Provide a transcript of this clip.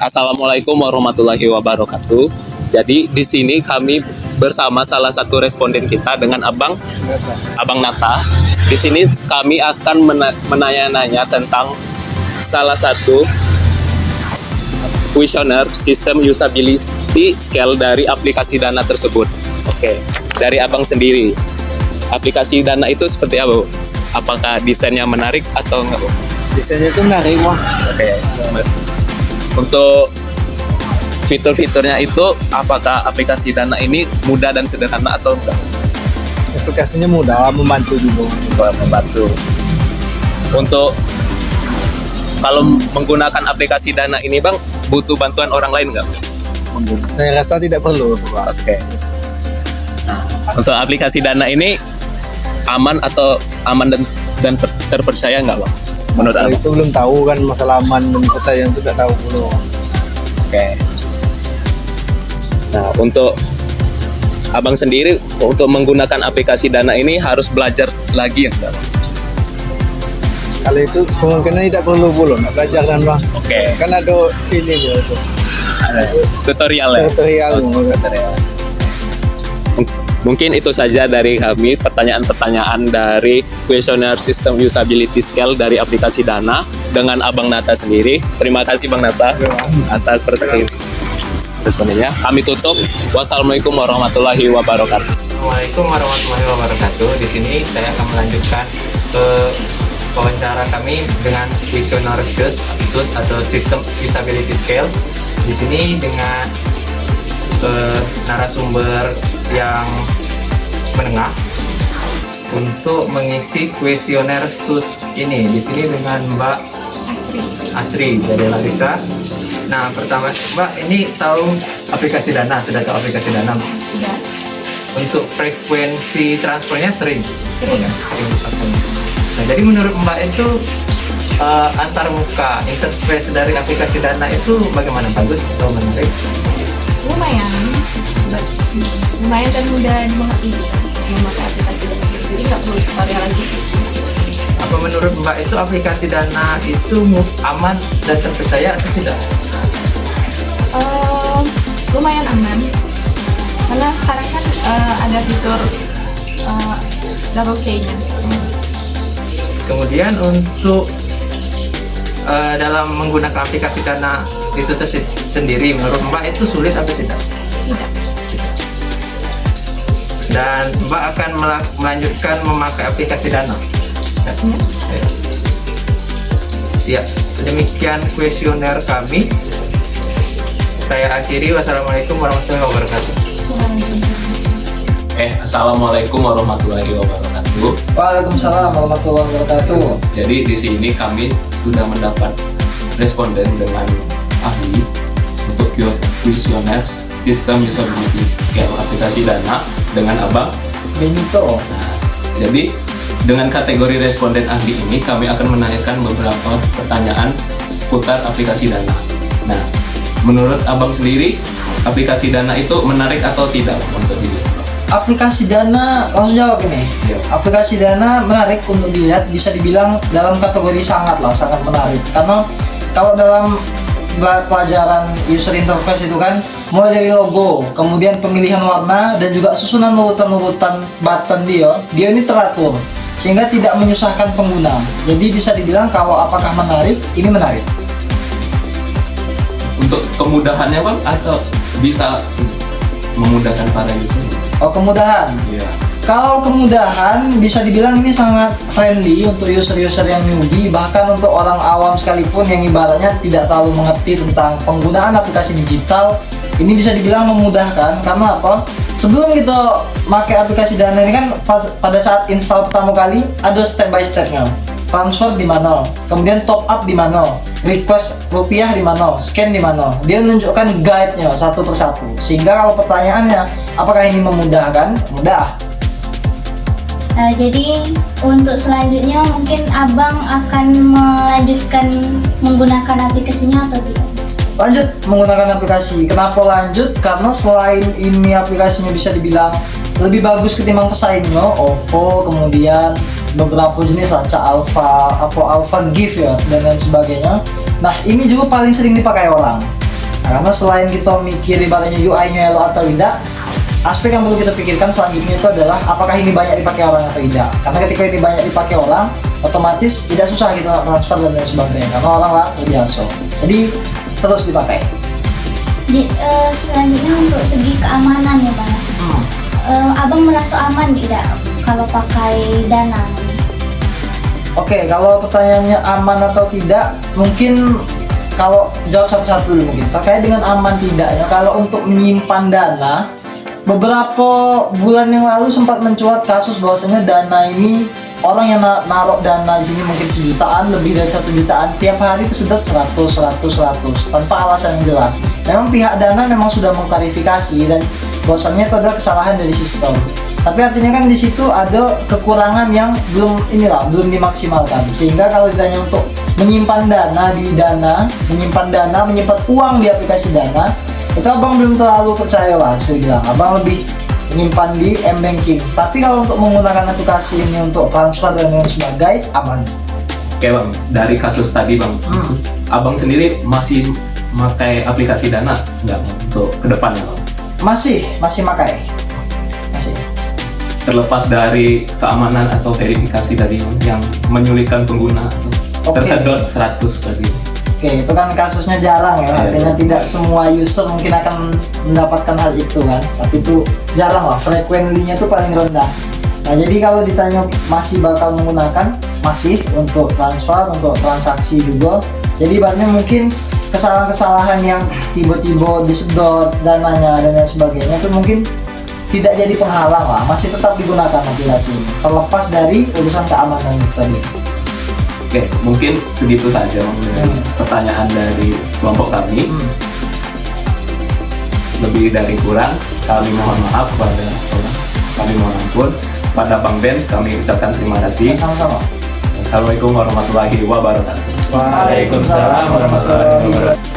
Assalamualaikum warahmatullahi wabarakatuh. Jadi di sini kami bersama salah satu responden kita dengan Abang Nata. Di sini kami akan menanya-nanya tentang salah satu kuesioner sistem usability scale dari aplikasi Dana tersebut. Oke, dari Abang sendiri, aplikasi Dana itu seperti apa, Bu? Apakah desainnya menarik atau enggak, Bu? Desainnya itu menarik, wah. Oke. Untuk fitur-fiturnya itu, apakah aplikasi Dana ini mudah dan sederhana atau enggak? Aplikasinya mudah, membantu juga. Membantu. Untuk kalau menggunakan aplikasi Dana ini, Bang, butuh bantuan orang lain nggak? Saya rasa tidak perlu, Pak. Oke. Untuk aplikasi Dana ini aman dan terpercaya nggak, Bang? Menurut Kalau Abang? itu belum tahu kan, masalah aman dan percaya itu nggak tahu belum. Oke. Nah, untuk Abang sendiri untuk menggunakan aplikasi Dana ini harus belajar lagi ya, Bang? Kalau itu kemungkinan tidak perlu nggak belajar kan, Bang. Oke. Kan ada ini juga itu. Tutorial ya? Tutorial. Tutorial. Mungkin itu saja dari kami, pertanyaan-pertanyaan dari kuesioner sistem usability scale dari aplikasi Dana dengan Abang Nata sendiri. Terima kasih Bang Nata atas responnya. Kami tutup. Wassalamualaikum warahmatullahi wabarakatuh. Assalamualaikum warahmatullahi wabarakatuh. Di sini saya akan melanjutkan ke wawancara kami dengan kuesioner SUS atau System Usability Scale. Di sini dengan narasumber yang menengah untuk mengisi kuesioner SUS ini. Di sini dengan Mbak Asri dari Larissa. Nah, pertama Mbak, ini tahu aplikasi Dana? Sudah tahu aplikasi Dana? Sudah. Untuk frekuensi transfernya sering? Sering. Nah, jadi menurut Mbak itu antar muka interface dari aplikasi Dana itu bagaimana? Bagus atau menarik? Lumayan dan mudah dimengerti memakai aplikasi Dana. Jadi nggak perlu tutorial lagi sih. Apa menurut Mbak itu aplikasi Dana itu aman dan terpercaya atau tidak? Lumayan aman. Karena sekarang kan ada fitur double key-nya. Kemudian untuk dalam menggunakan aplikasi Dana itu sendiri, menurut Mbak itu sulit atau tidak? Tidak. Dan Mbak akan melanjutkan memakai aplikasi Dana? Ya, demikian kuesioner kami. Saya akhiri. Wassalamualaikum warahmatullahi wabarakatuh. Assalamualaikum warahmatullahi wabarakatuh. Waalaikumsalam warahmatullahi wabarakatuh. Jadi di sini kami sudah mendapat responden dengan ahli untuk kuesioner sistem usability scale aplikasi Dana dengan Abang Benito. Nah, jadi dengan kategori responden ahli ini kami akan menanyakan beberapa pertanyaan seputar aplikasi Dana. Nah, menurut Abang sendiri, aplikasi Dana itu menarik atau tidak untuk dilihat? Aplikasi Dana, langsung jawab ini. Ya. Aplikasi Dana menarik untuk dilihat, bisa dibilang dalam kategori sangat menarik. Karena kalau dalam pelajaran user interface itu kan, mulai dari logo, kemudian pemilihan warna, dan juga susunan urutan-urutan button dia ini teratur, sehingga tidak menyusahkan pengguna. Jadi bisa dibilang kalau apakah menarik, ini menarik. Untuk kemudahannya Bang, atau bisa memudahkan para user? Oh, kemudahan. Iya. Kalau kemudahan, bisa dibilang ini sangat friendly untuk user-user yang newbie, bahkan untuk orang awam sekalipun yang ibaratnya tidak terlalu mengerti tentang penggunaan aplikasi digital. Ini bisa dibilang memudahkan, karena apa? Sebelum kita pakai aplikasi Dana ini kan pada saat install pertama kali ada step by stepnya. Transfer di mana, kemudian top up di mana, request rupiah di mana, scan di mana. Dia menunjukkan guide-nya satu persatu. Sehingga kalau pertanyaannya, apakah ini memudahkan? Mudah. Jadi untuk selanjutnya mungkin Abang akan melanjutkan menggunakan aplikasinya atau tidak? Lanjut menggunakan aplikasi. Kenapa lanjut? Karena selain ini aplikasinya bisa dibilang lebih bagus ketimbang pesaingnya, OVO, kemudian beberapa jenis Alpha Gift ya, dan lain sebagainya. Nah, ini juga paling sering dipakai orang. Nah, karena selain kita mikir ibaratnya UI-nya elok atau tidak, aspek yang perlu kita pikirkan selanjutnya itu adalah apakah ini banyak dipakai orang atau tidak. Karena ketika ini banyak dipakai orang, otomatis tidak susah kita transfer dan lain sebagainya karena orang lah terbiasa. Jadi terus dipakai. Selanjutnya untuk segi keamanan ya Bang. Abang merasa aman tidak kalau pakai Dana? Oke, kalau pertanyaannya aman atau tidak, mungkin kalau jawab satu-satu dulu mungkin terkait dengan aman tidaknya. Kalau untuk menyimpan dana, beberapa bulan yang lalu sempat mencuat kasus bahwasanya dana ini orang yang naruh dana di sini mungkin sejutaan, lebih dari 1 jutaan, tiap hari kesedot 100 tanpa alasan yang jelas. Memang pihak dana memang sudah mengklarifikasi dan bahwasanya itu adalah kesalahan dari sistem. Tapi artinya kan di situ ada kekurangan yang belum dimaksimalkan. Sehingga kalau ditanya untuk menyimpan dana di Dana, menyimpan uang di aplikasi Dana, itu abang belum terlalu percaya lah bisa dibilang. Abang lebih menyimpan di M-Banking. Tapi kalau untuk menggunakan aplikasi ini untuk transfer dan lain sebagainya, aman. Oke bang, dari kasus tadi bang, abang sendiri masih pakai aplikasi Dana nggak untuk kedepannya bang? Masih pakai. Masih. Terlepas dari keamanan atau verifikasi tadi yang menyulitkan pengguna Oke. tersedot 100 tadi. Oke, itu kan kasusnya jarang ya, artinya tidak semua user mungkin akan mendapatkan hal itu kan, tapi itu jarang lah, frekuensinya itu paling rendah. Nah, jadi kalau ditanya masih bakal menggunakan, masih untuk transfer, untuk transaksi juga. Jadi ibaratnya mungkin kesalahan-kesalahan yang tiba-tiba disedot dananya dan lain sebagainya itu mungkin tidak jadi penghalang lah, masih tetap digunakan aplikasi ini, terlepas dari urusan keamanan itu tadi. Oke, mungkin segitu saja dengan pertanyaan dari kelompok kami. Lebih dari kurang, kami mohon maaf kepada orang. Kami mohon ampun. Pada Bang Ben, kami ucapkan terima kasih. Sama-sama. Assalamualaikum warahmatullahi wabarakatuh. Waalaikumsalam warahmatullahi wabarakatuh.